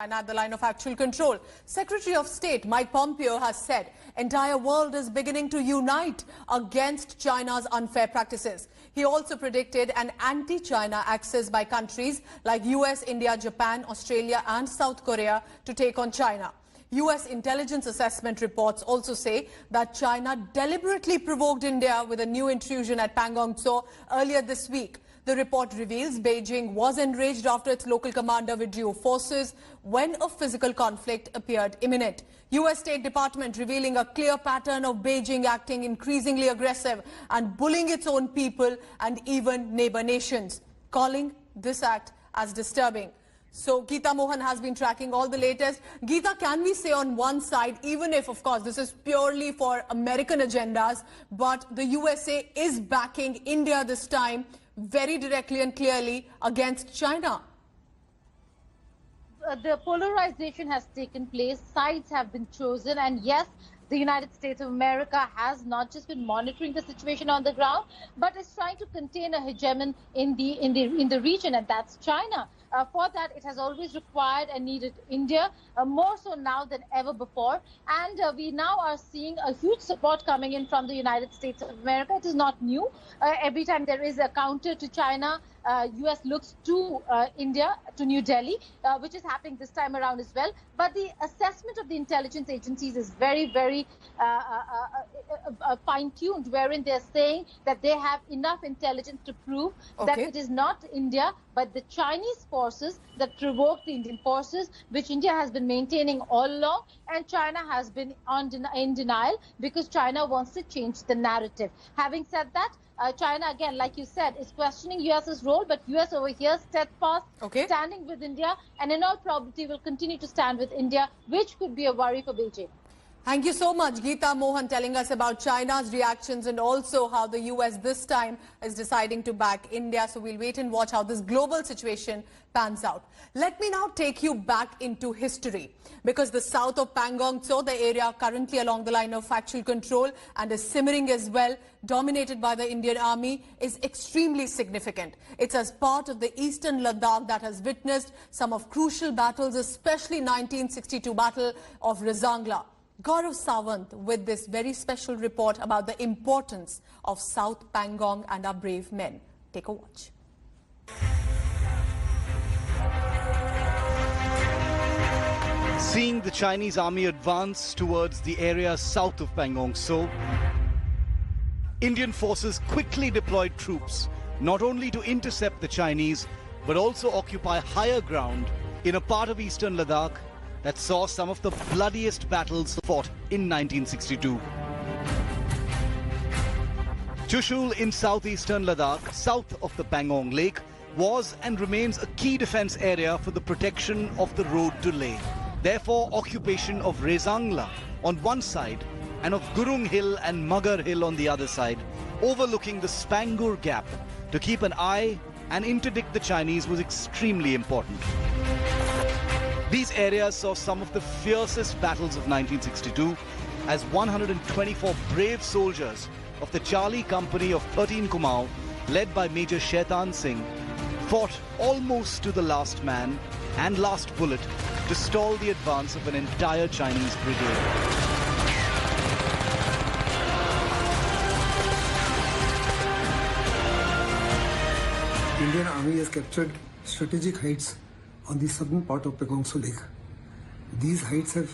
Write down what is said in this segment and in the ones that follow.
And at the line of actual control, Secretary of State Mike Pompeo has said entire world is beginning to unite against China's unfair practices. He also predicted an anti-China axis by countries like US, India, Japan, Australia and South Korea to take on China. US intelligence assessment reports also say that China deliberately provoked India with a new intrusion at Pangong Tso earlier this week. The report reveals Beijing was enraged after its local commander withdrew forces when a physical conflict appeared imminent. US State Department revealing a clear pattern of Beijing acting increasingly aggressive and bullying its own people and even neighbor nations, calling this act as disturbing. So Geeta Mohan has been tracking all the latest. Geeta, can we say on one side, even if of course this is purely for American agendas, but the USA is backing India this time very directly and clearly against China? The polarization has taken place, sides have been chosen, and yes, the United States of America has not just been monitoring the situation on the ground, but is trying to contain a hegemon in the region, and that's China. For that, it has always required and needed India, more so now than ever before. And we now are seeing a huge support coming in from the United States of America. It is not new. Every time there is a counter to China, US looks to India, to New Delhi, which is happening this time around as well. But the assessment of the intelligence agencies is very, very fine-tuned, wherein they're saying that they have enough intelligence to prove that it is not India, but the Chinese forces that provoked the Indian forces, which India has been maintaining all along, and China has been in denial because China wants to change the narrative. Having said that, China, again, like you said, is questioning US's role, but US over here steadfast, standing with India, and in all probability will continue to stand with India, which could be a worry for Beijing. Thank you so much, Geeta Mohan, telling us about China's reactions and also how the US this time is deciding to back India. So we'll wait and watch how this global situation pans out. Let me now take you back into history, because the south of Pangong Tso, the area currently along the line of actual control and is simmering as well, dominated by the Indian Army, is extremely significant. It's as part of the eastern Ladakh that has witnessed some of crucial battles, especially 1962 Battle of Rezangla. Gaurav Sawant with this very special report about the importance of South Pangong and our brave men. Take a watch. Seeing the Chinese army advance towards the area south of Pangong Tso, Indian forces quickly deployed troops not only to intercept the Chinese but also occupy higher ground in a part of eastern Ladakh that saw some of the bloodiest battles fought in 1962. Chushul in southeastern Ladakh, south of the Pangong Lake, was and remains a key defense area for the protection of the road to Leh. Therefore, occupation of Rezangla on one side and of Gurung Hill and Magar Hill on the other side, overlooking the Spangur Gap, to keep an eye and interdict the Chinese was extremely important. These areas saw some of the fiercest battles of 1962 as 124 brave soldiers of the Charlie Company of 13 Kumaon, led by Major Shaitan Singh, fought almost to the last man and last bullet to stall the advance of an entire Chinese brigade. Indian Army has captured strategic heights on the southern part of Pangong Tso Lake. These heights have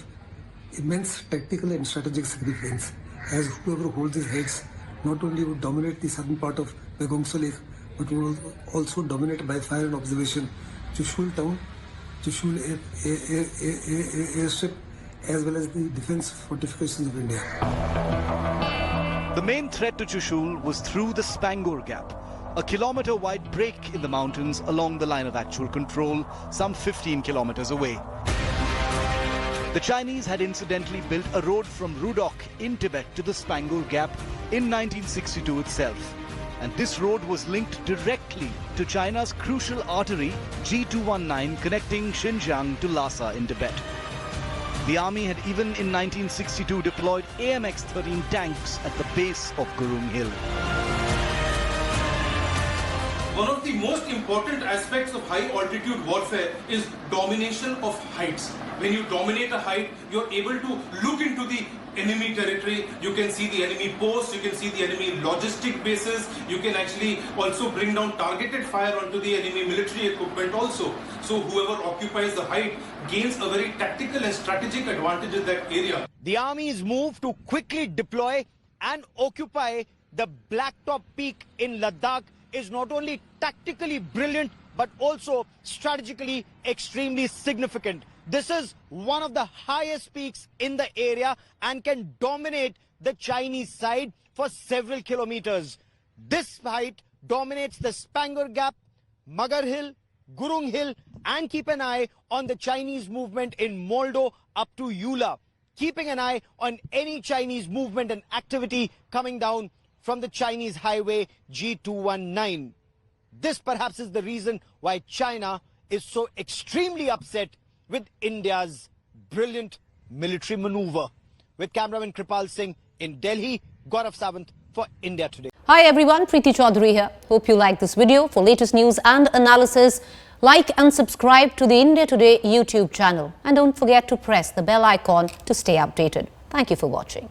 immense tactical and strategic significance, as whoever holds these heights not only would dominate the southern part of Pangong Tso Lake, but will also dominate by fire and observation Chushul town, Chushul airstrip, as well as the defense fortifications of India. The main threat to Chushul was through the Spangur Gap, a kilometer-wide break in the mountains along the line of actual control, some 15 kilometers away. The Chinese had incidentally built a road from Rudok in Tibet to the Spangur Gap in 1962 itself. And this road was linked directly to China's crucial artery G219 connecting Xinjiang to Lhasa in Tibet. The army had even in 1962 deployed AMX-13 tanks at the base of Gurung Hill. one of the most important aspects of high altitude warfare is domination of heights. When you dominate a height, you're able to look into the enemy territory. You can see the enemy posts, you can see the enemy logistic bases, you can actually also bring down targeted fire onto the enemy military equipment also. So whoever occupies the height gains a very tactical and strategic advantage in that area. The army's move to quickly deploy and occupy the Blacktop Peak in Ladakh is not only tactically brilliant but also strategically extremely significant. This is one of the highest peaks in the area and can dominate the Chinese side for several kilometers. This height dominates the Spangor Gap, Magar Hill, Gurung Hill, and keep an eye on the Chinese movement in Moldo up to Yula. Keeping an eye on any Chinese movement and activity coming down from the Chinese highway G219. This perhaps is the reason why China is so extremely upset with India's brilliant military maneuver. With cameraman Kripal Singh in Delhi, Gaurav Sawant for India Today. Hi everyone, Preeti Chaudhary here. Hope you like this video. For latest news and analysis, like and subscribe to the India Today YouTube channel. And don't forget to press the bell icon to stay updated. Thank you for watching.